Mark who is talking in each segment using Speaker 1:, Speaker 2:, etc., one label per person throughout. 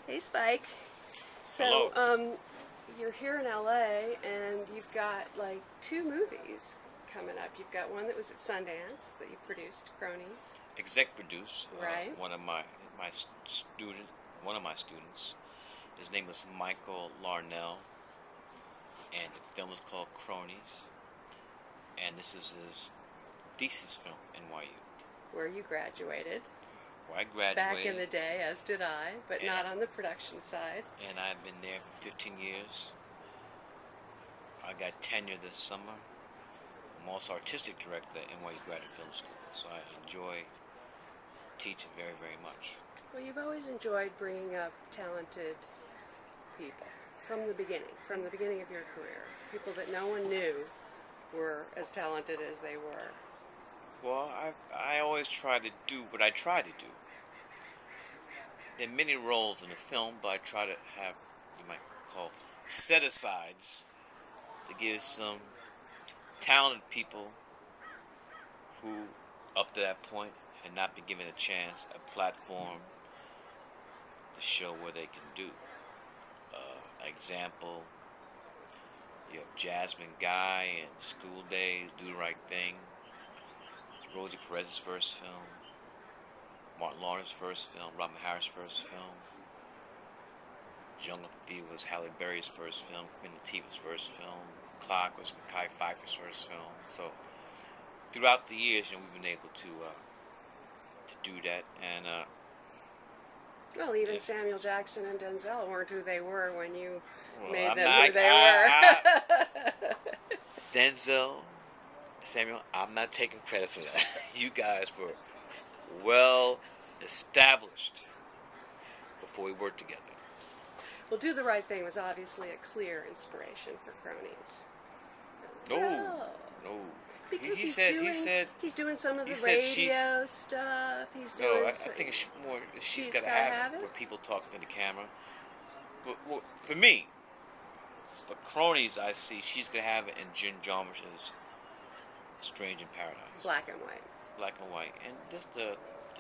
Speaker 1: Hey, Spike.
Speaker 2: Hello.
Speaker 1: So, you're here in LA, and you've got like two movies coming up. You've got one that was at Sundance that you produced, Cronies,
Speaker 2: Exec produce
Speaker 1: right?
Speaker 2: my student, one of my students. His name is Michael Larnell, and the film is called Cronies. And this is his thesis film, NYU,
Speaker 1: Where you graduated
Speaker 2: where I
Speaker 1: back in
Speaker 2: graduated,
Speaker 1: the day, as did I, but
Speaker 2: and
Speaker 1: not on the production side.
Speaker 2: I've been there for 15 years. I got tenure this summer. I'm also artistic director at NYU Graduate Film School, so I enjoy teaching very, very much.
Speaker 1: Well, you've always enjoyed bringing up talented people from the beginning of your career, people that no one knew were as talented as they were.
Speaker 2: Well, I always try to do what I try to do. There are many roles in the film, but I try to have, you might call, set-asides to give some talented people who, up to that point, had not been given a chance, a platform to show what they can do. Example, you have Jasmine Guy in School Days, Do the Right Thing. It's Rosie Perez's first film. Martin Lawrence's first film, Robin Harris' first film. Jungle Fever was Halle Berry's first film, Queen Latifah's first film. Clock was Mekhi Phifer's first film. So throughout the years, we've been able to do that, and
Speaker 1: Well, even
Speaker 2: yes.
Speaker 1: Samuel Jackson and Denzel weren't who they were when you
Speaker 2: Well,
Speaker 1: made
Speaker 2: I'm
Speaker 1: them
Speaker 2: not,
Speaker 1: who they were.
Speaker 2: Denzel, Samuel, I'm not taking credit for that. You guys were well established before we worked together.
Speaker 1: Well, Do the Right Thing was obviously a clear inspiration for Cronies.
Speaker 2: No, no.
Speaker 1: Because
Speaker 2: He said,
Speaker 1: he's doing some of
Speaker 2: he
Speaker 1: the
Speaker 2: said
Speaker 1: radio stuff. He's doing.
Speaker 2: no, I think it's more, she's got to
Speaker 1: gotta
Speaker 2: have
Speaker 1: have
Speaker 2: it,
Speaker 1: it?
Speaker 2: where people talking to the camera. But well, for me, for Cronies, I see she's going to have it in Jim Jarmusch's Strange in Paradise.
Speaker 1: Black and white.
Speaker 2: Black and white. And just it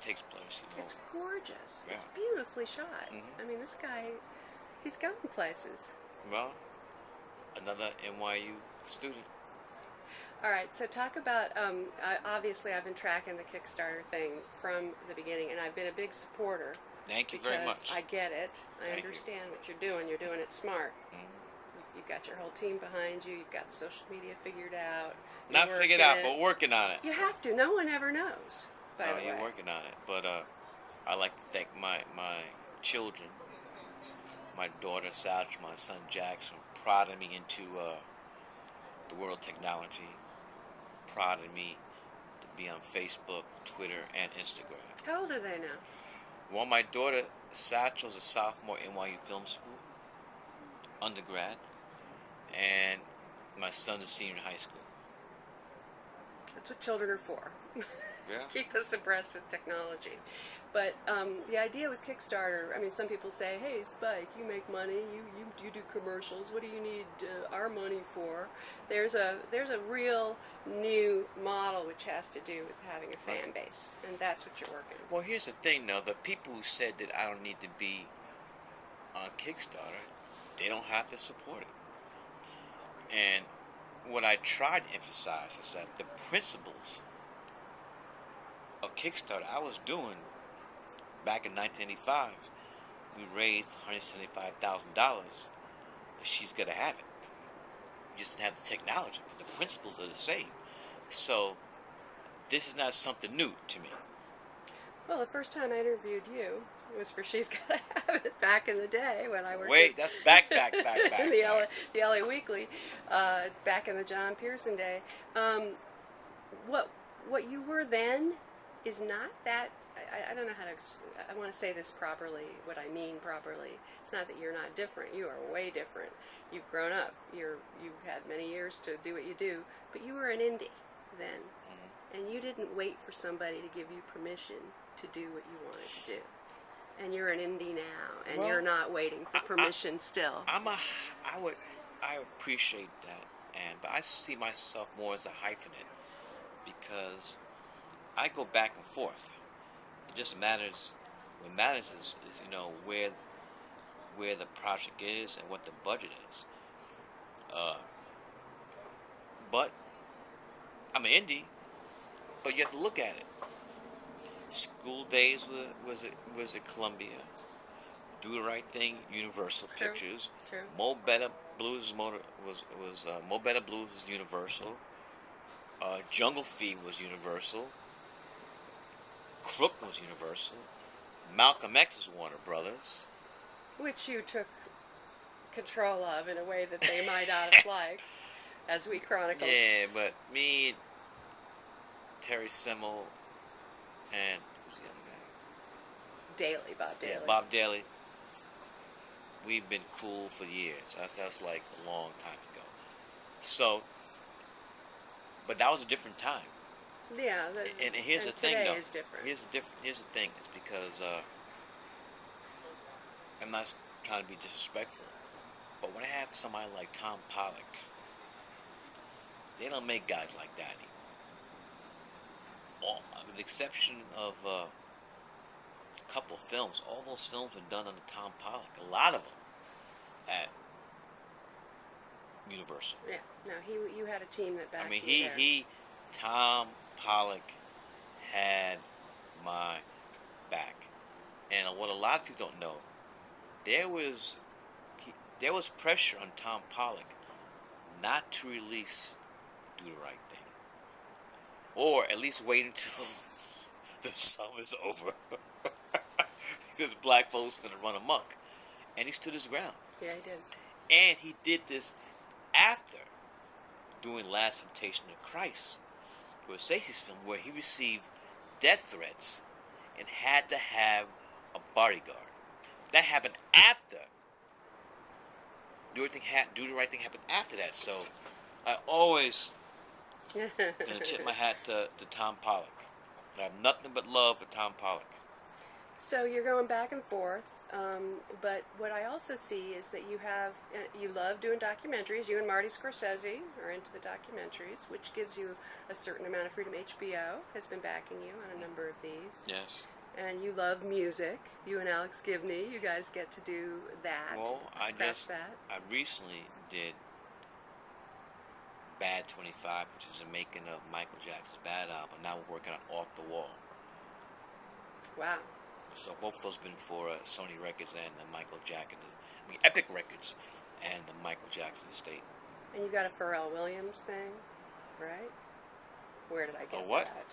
Speaker 2: takes place,
Speaker 1: It's gorgeous.
Speaker 2: Yeah.
Speaker 1: It's beautifully shot.
Speaker 2: Mhm.
Speaker 1: I mean, this guy, he's going places.
Speaker 2: Well, another NYU student.
Speaker 1: All right, so talk about, obviously I've been tracking the Kickstarter thing from the beginning, and I've been a big supporter.
Speaker 2: Thank you
Speaker 1: Because
Speaker 2: very much.
Speaker 1: I get it. I
Speaker 2: Thank you.
Speaker 1: understand what you're doing. You're doing it smart.
Speaker 2: Mhm.
Speaker 1: You've got your whole team behind you. You've got the social media figured out.
Speaker 2: Not
Speaker 1: You're
Speaker 2: figured
Speaker 1: working
Speaker 2: out, but
Speaker 1: it.
Speaker 2: working on it.
Speaker 1: You have to. No one ever knows, by
Speaker 2: No,
Speaker 1: the way.
Speaker 2: you're working on it. But I like to thank my children, my daughter Saj, my son Jackson, prodded me into the world of technology, prodded me to be on Facebook, Twitter, and Instagram.
Speaker 1: How old are they now?
Speaker 2: Well, my daughter Satchel's a sophomore at NYU Film School, undergrad, and my son's a senior in high school.
Speaker 1: That's what children are for.
Speaker 2: Yeah.
Speaker 1: Keep us abreast with technology. But the idea with Kickstarter, I mean, some people say, hey, Spike, you make money, you do commercials, what do you need our money for? There's a real new model which has to do with having a fan base, and that's what you're working on.
Speaker 2: Well, here's the thing, though. The people who said that I don't need to be on Kickstarter, they don't have to support it. And what I try to emphasize is that the principles of Kickstarter I was doing back in 1985, we raised $175,000, but she's got to have it. We just didn't have the technology, but the principles are the same. So this is not something new to me.
Speaker 1: Well, the first time I interviewed you was for She's Gotta Have It back in the day when I worked
Speaker 2: Wait,
Speaker 1: at,
Speaker 2: that's back.
Speaker 1: in the LA Weekly, back in the John Pearson day. What you were then is not that. I don't know how to. I want to say this properly. What I mean properly. It's not that you're not different. You are way different. You've grown up. You've had many years to do what you do. But you were an indie then, and you didn't wait for somebody to give you permission to do what you wanted to do. And you're an indie now, and
Speaker 2: Well,
Speaker 1: you're not waiting for permission still.
Speaker 2: I appreciate that, but I see myself more as a hyphenate because I go back and forth. It just matters. What matters is where where the project is and what the budget is. Uh, but I'm an indie, but you have to look at it. School Days was at Columbia. Do the Right Thing, Universal
Speaker 1: True.
Speaker 2: Pictures.
Speaker 1: True.
Speaker 2: Mo Better Blues was Mo Better Blues was Universal. Jungle Fever was Universal. Crook was Universal. Malcolm X is Warner Brothers.
Speaker 1: Which you took control of in a way that they might not have liked, as we chronicled.
Speaker 2: Yeah, but me, Terry Semmel, and who's the other guy?
Speaker 1: Daly, Bob Daly.
Speaker 2: Yeah, Bob Daly. We've been cool for years. That's like a long time ago. So, but that was a different time.
Speaker 1: Yeah.
Speaker 2: And here's the thing,
Speaker 1: today
Speaker 2: though.
Speaker 1: is different.
Speaker 2: Here's the thing. It's because I'm not trying to be disrespectful, but when I have somebody like Tom Pollock, they don't make guys like that anymore. With the exception of a couple of films, all those films were done under Tom Pollock. A lot of them at Universal.
Speaker 1: Yeah. No, you had a team that backed
Speaker 2: I mean,
Speaker 1: you there.
Speaker 2: Tom Pollock had my back, and what a lot of people don't know, there was pressure on Tom Pollock not to release Do the Right Thing, or at least wait until the summer's over, because black folks were gonna run amok, and he stood his ground.
Speaker 1: Yeah, he did.
Speaker 2: And he did this after doing Last Temptation of Christ, Scorsese's film, where he received death threats and had to have a bodyguard. That happened after. Do the Right Thing happened after that. So I always gonna tip my hat to Tom Pollock. I have nothing but love for Tom Pollock.
Speaker 1: So you're going back and forth, but what I also see is that you love doing documentaries. You and Marty Scorsese are into the documentaries, which gives you a certain amount of freedom. HBO has been backing you on a number of these.
Speaker 2: Yes.
Speaker 1: And you love music. You and Alex Gibney, you guys get to do that.
Speaker 2: Well, I
Speaker 1: that.
Speaker 2: recently did Bad 25, which is a making of Michael Jackson's Bad album. Now we're working on Off the Wall.
Speaker 1: Wow.
Speaker 2: So both of those been for Sony Records and the Michael Jackson, Epic Records, and the Michael Jackson estate.
Speaker 1: And you got a Pharrell Williams thing, right? Where did I get
Speaker 2: what?
Speaker 1: that?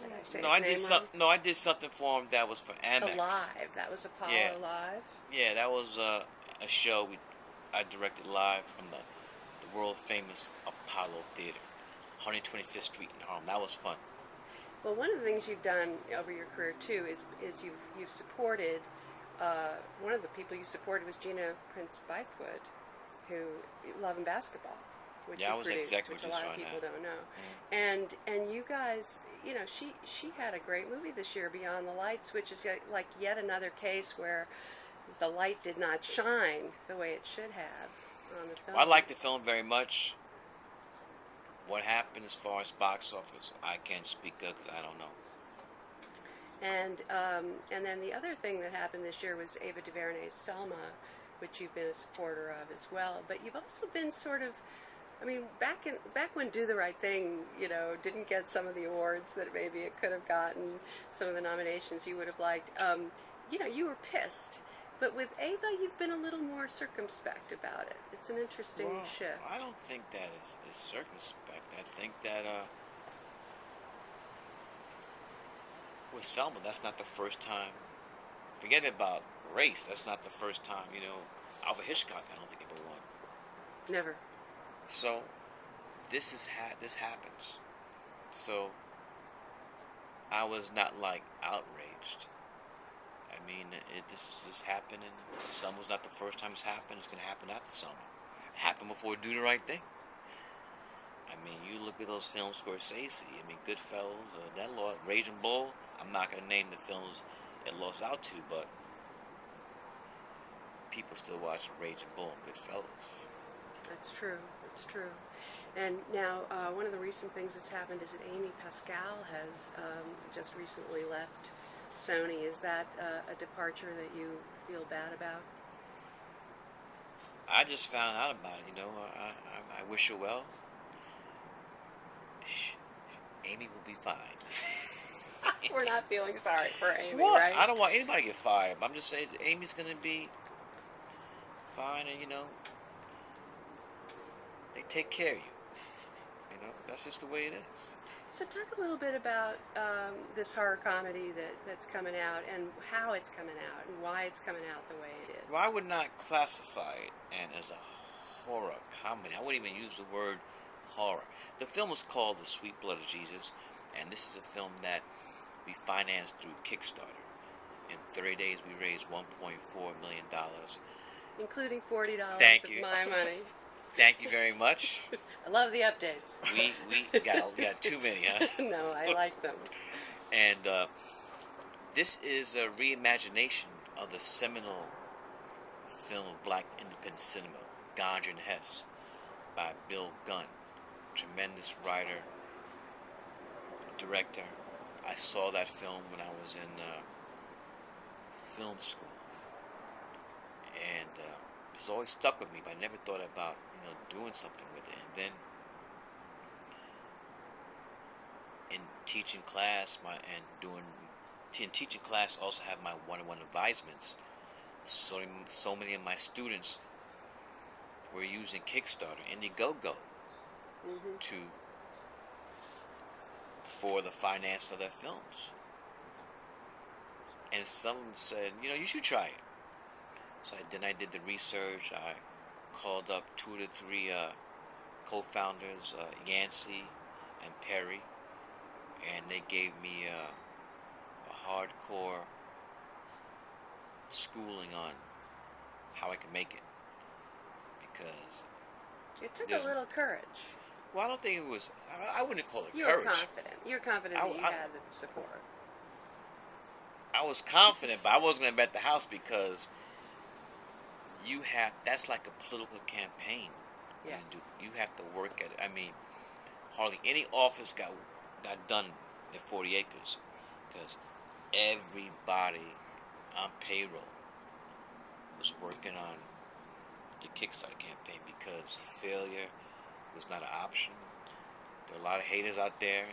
Speaker 1: Did I say
Speaker 2: No,
Speaker 1: his name wrong?
Speaker 2: I did something for him that was for Amex.
Speaker 1: Live. That was Apollo
Speaker 2: Yeah.
Speaker 1: Live.
Speaker 2: Yeah, that was a show I directed live from the world famous Apollo Theater, 125th Street in Harlem. That was fun.
Speaker 1: Well, one of the things you've done over your career too is you've supported. One of the people you supported was Gina Prince Bythewood, who Love and Basketball, which
Speaker 2: Yeah,
Speaker 1: you
Speaker 2: I was
Speaker 1: produced,
Speaker 2: executive
Speaker 1: which a lot of
Speaker 2: on
Speaker 1: people
Speaker 2: that.
Speaker 1: don't know. And you guys, you know, she had a great movie this year, Beyond the Lights, which is like yet another case where the light did not shine the way it should have on the film.
Speaker 2: I like the film very much. What happened as far as box office, I can't speak of because I don't know.
Speaker 1: And then the other thing that happened this year was Ava DuVernay's Selma, which you've been a supporter of as well. But you've also been sort of, I mean, back when Do the Right Thing, you know, didn't get some of the awards that maybe it could have gotten, some of the nominations you would have liked. You know, you were pissed. But with Ava, you've been a little more circumspect about it. It's an interesting shift.
Speaker 2: I don't think that is circumspect. I think that with Selma, that's not the first time. Forget about race. That's not the first time. You know, Alfred Hitchcock, I don't think ever won.
Speaker 1: Never.
Speaker 2: So this happens. So I was not like outraged. I mean, this happened, and Selma's not the first time it's happened. It's going to happen after Selma. It happened before Do the Right Thing. I mean, you look at those films, Scorsese. I mean, Goodfellas, that lost, Raging Bull. I'm not going to name the films it lost out to, but people still watch Raging Bull and Goodfellas.
Speaker 1: That's true. That's true. And now, one of the recent things that's happened is that Amy Pascal has just recently left Sony. Is that a departure that you feel bad about?
Speaker 2: I just found out about it. I wish her well. Amy will be fine.
Speaker 1: We're not feeling sorry for Amy,
Speaker 2: What?
Speaker 1: right?
Speaker 2: I don't want anybody to get fired. I'm just saying Amy's gonna be fine, and they take care of you. That's just the way it is.
Speaker 1: So talk a little bit about this horror comedy that's coming out and how it's coming out and why it's coming out the way it is.
Speaker 2: Well, I would not classify it as a horror comedy. I wouldn't even use the word horror. The film is called The Sweet Blood of Jesus, and this is a film that we financed through Kickstarter. In 30 days, we raised $1.4 million.
Speaker 1: Including $40
Speaker 2: Thank
Speaker 1: of
Speaker 2: you.
Speaker 1: my money.
Speaker 2: Thank you very much.
Speaker 1: I love the updates.
Speaker 2: We got too many, huh?
Speaker 1: No, I like them.
Speaker 2: And this is a reimagination of the seminal film of black independent cinema, Ganja and Hess, by Bill Gunn. Tremendous writer, director. I saw that film when I was in film school. And it's always stuck with me, but I never thought about doing something with it. And then in teaching class, in teaching class, also have my one-on-one advisements. So many of my students were using Kickstarter, Indiegogo, for the finance of their films. And some said, you should try it. So then I did the research. I called up 2 to 3 co-founders, Yancey and Perry, and they gave me a hardcore schooling on how I could make it. Because
Speaker 1: it took a little courage.
Speaker 2: Well, I don't think it was. I wouldn't call it
Speaker 1: you
Speaker 2: courage.
Speaker 1: Were confident. You were confident that you had the support.
Speaker 2: I was confident, but I wasn't going to bet the house because that's like a political campaign.
Speaker 1: Yeah.
Speaker 2: You have to work at it. I mean, hardly any office got done at 40 acres because everybody on payroll was working on the Kickstarter campaign because failure was not an option. There are a lot of haters out there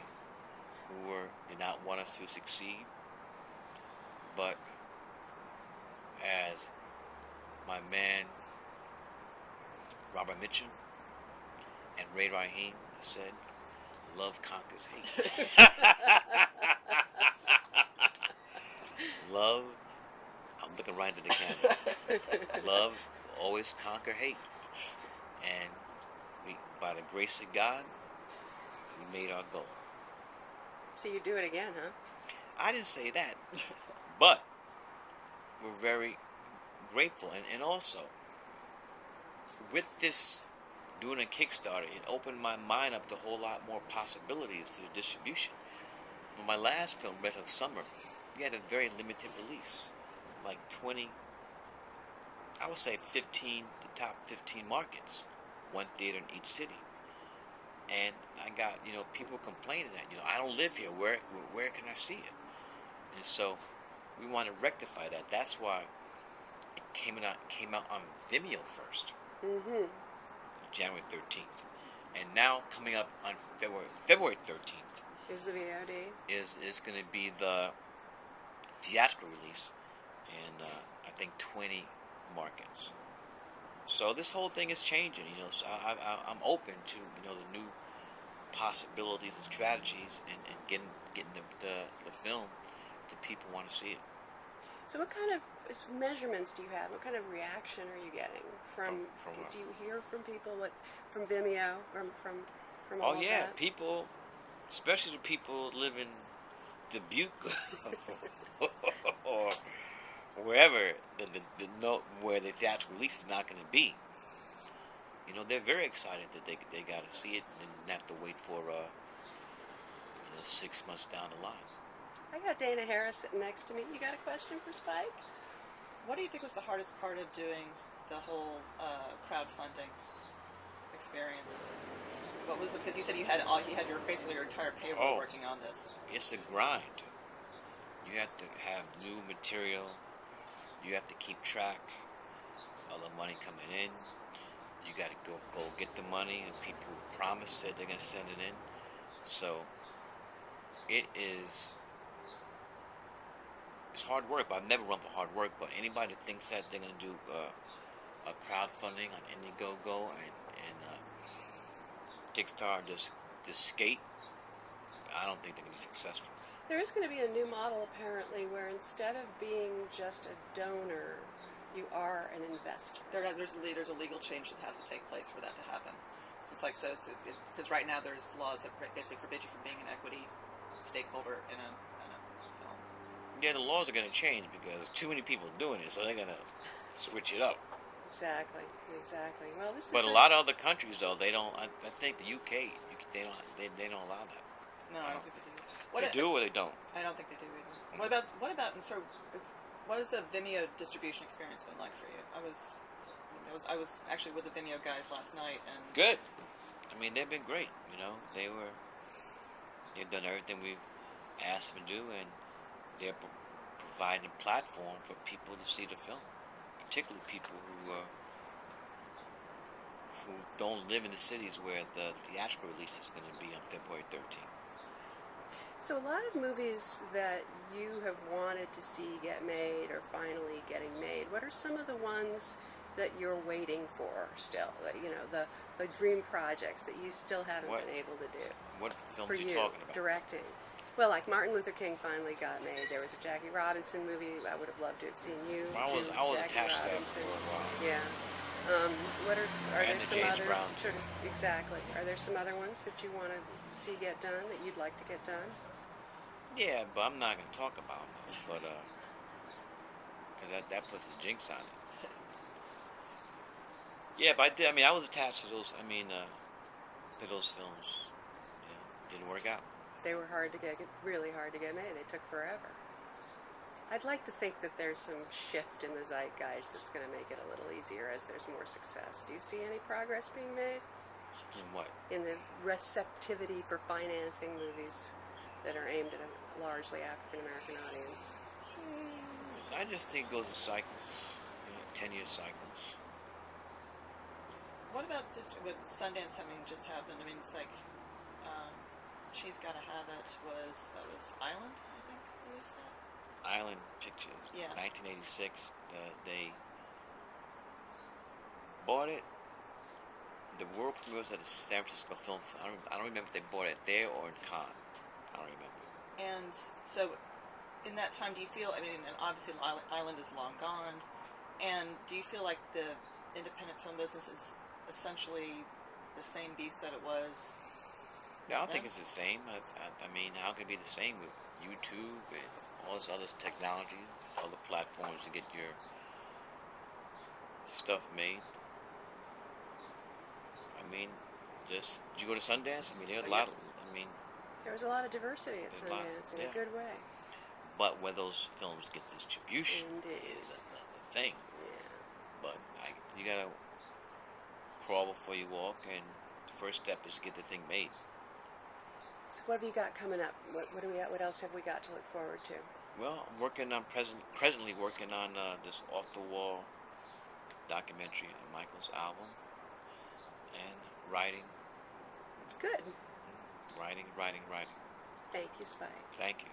Speaker 2: who did not want us to succeed. But as my man Robert Mitchum and Ray Rahim said, love conquers hate. Love, I'm looking right into the camera. Love will always conquer hate. And we, by the grace of God, we made our goal.
Speaker 1: So you do it again, huh?
Speaker 2: I didn't say that. But we're very grateful. And also, with this doing a Kickstarter, it opened my mind up to a whole lot more possibilities to the distribution. With my last film, Red Hook Summer, we had a very limited release. Like 20, I would say 15, the top 15 markets. One theater in each city. And I got, people complaining that, I don't live here. Where can I see it? And so we want to rectify that. That's why it came out on Vimeo first, January 13th, and now coming up on February 13th
Speaker 1: is the VOD.
Speaker 2: Is going to be the theatrical release in I think 20 markets. So this whole thing is changing. So I'm open to the new possibilities and strategies and getting the film to people want to see it.
Speaker 1: So what kind of measurements do you have? What kind of reaction are you getting from do you hear from people? From Vimeo? From all
Speaker 2: Oh yeah,
Speaker 1: that?
Speaker 2: people, especially the people live in Dubuque or wherever where the theatrical release is not going to be. They're very excited that they got to see it and didn't have to wait for 6 months down the line.
Speaker 1: I got Dana Harris sitting next to me. You got a question for Spike?
Speaker 3: What do you think was the hardest part of doing the whole crowdfunding experience? What was it? Because you said you had basically your entire payroll working on this.
Speaker 2: It's a grind. You have to have new material. You have to keep track of the money coming in. You got to go get the money, and people who promise said they're gonna send it in. So it is. It's hard work, but I've never run for hard work. But anybody that thinks that they're gonna do a crowdfunding on Indiegogo and Kickstarter, just skate, I don't think they're gonna be successful.
Speaker 1: There is going to be a new model apparently where instead of being just a donor, you are an investor.
Speaker 3: There's a legal change that has to take place for that to happen. It's like so. Because right now there's laws that basically forbid you from being an equity stakeholder in a film.
Speaker 2: Yeah, the laws are gonna change because too many people doing it, so they're gonna switch it up.
Speaker 1: Exactly. Well, this
Speaker 2: But
Speaker 1: is
Speaker 2: a lot of other countries, though, they don't. I think the UK, they don't allow that.
Speaker 3: No, I don't think they do.
Speaker 2: They do or they don't.
Speaker 3: I don't think they do either. What about and so what has the Vimeo distribution experience been like for you? I was actually with the Vimeo guys last night and
Speaker 2: Good. I mean, they've been great. You know, they've done everything we've asked them to do, and they're providing a platform for people to see the film, particularly people who don't live in the cities where the theatrical release is going to be on February 13th.
Speaker 1: So a lot of movies that you have wanted to see get made are finally getting made. What are some of the ones that you're waiting for still? You know, the dream projects that you still haven't been able to do.
Speaker 2: What films
Speaker 1: For
Speaker 2: are you talking about?
Speaker 1: directing. Well, like Martin Luther King finally got made. There was a Jackie Robinson movie. I would have loved to have seen you.
Speaker 2: I was
Speaker 1: Jackie
Speaker 2: attached to that
Speaker 1: Robinson.
Speaker 2: for a while.
Speaker 1: Yeah. Are there
Speaker 2: And the
Speaker 1: some
Speaker 2: James
Speaker 1: other
Speaker 2: Brown
Speaker 1: sort of exactly? Are there some other ones that you want to see get done that you'd like to get done?
Speaker 2: Yeah, but I'm not going to talk about those, but because that puts a jinx on it. Yeah, but I did. I mean, I was attached to those. I mean, to those films. Didn't work out.
Speaker 1: They were really hard to get made. They took forever. I'd like to think that there's some shift in the zeitgeist that's going to make it a little easier as there's more success. Do you see any progress being made
Speaker 2: In what?
Speaker 1: in the receptivity for financing movies that are aimed at a largely African American audience?
Speaker 2: I just think it goes in cycles, 10-year cycles.
Speaker 3: what about just with Sundance having just happened? I mean, it's like She's Gotta Have It was Island, I think, released that.
Speaker 2: Island Pictures,
Speaker 3: Yeah.
Speaker 2: 1986. They bought it. The world premiere was at the San Francisco Film. I don't remember if they bought it there or in Cannes. I don't remember.
Speaker 3: And so, in that time, do you feel? I mean, and obviously, Island is long gone. And do you feel like the independent film business is essentially the same beast that it was?
Speaker 2: Yeah, I don't think it's the same. I mean, how could it be the same with YouTube and all this other technology, other platforms to get your stuff made? I mean, did you go to Sundance? I mean, there's a lot of. I mean,
Speaker 1: There was a lot of diversity at
Speaker 2: There's a lot,
Speaker 1: Sundance in
Speaker 2: yeah.
Speaker 1: a good way.
Speaker 2: but where those films get distribution
Speaker 1: Indeed.
Speaker 2: is another thing.
Speaker 1: Yeah.
Speaker 2: But you gotta crawl before you walk, and the first step is to get the thing made.
Speaker 1: So what have you got coming up? What else have we got to look forward to?
Speaker 2: Well, I'm working on presently working on this off-the-wall documentary on Michael's album, and writing.
Speaker 1: Good.
Speaker 2: Writing.
Speaker 1: Thank you, Spike.
Speaker 2: Thank you.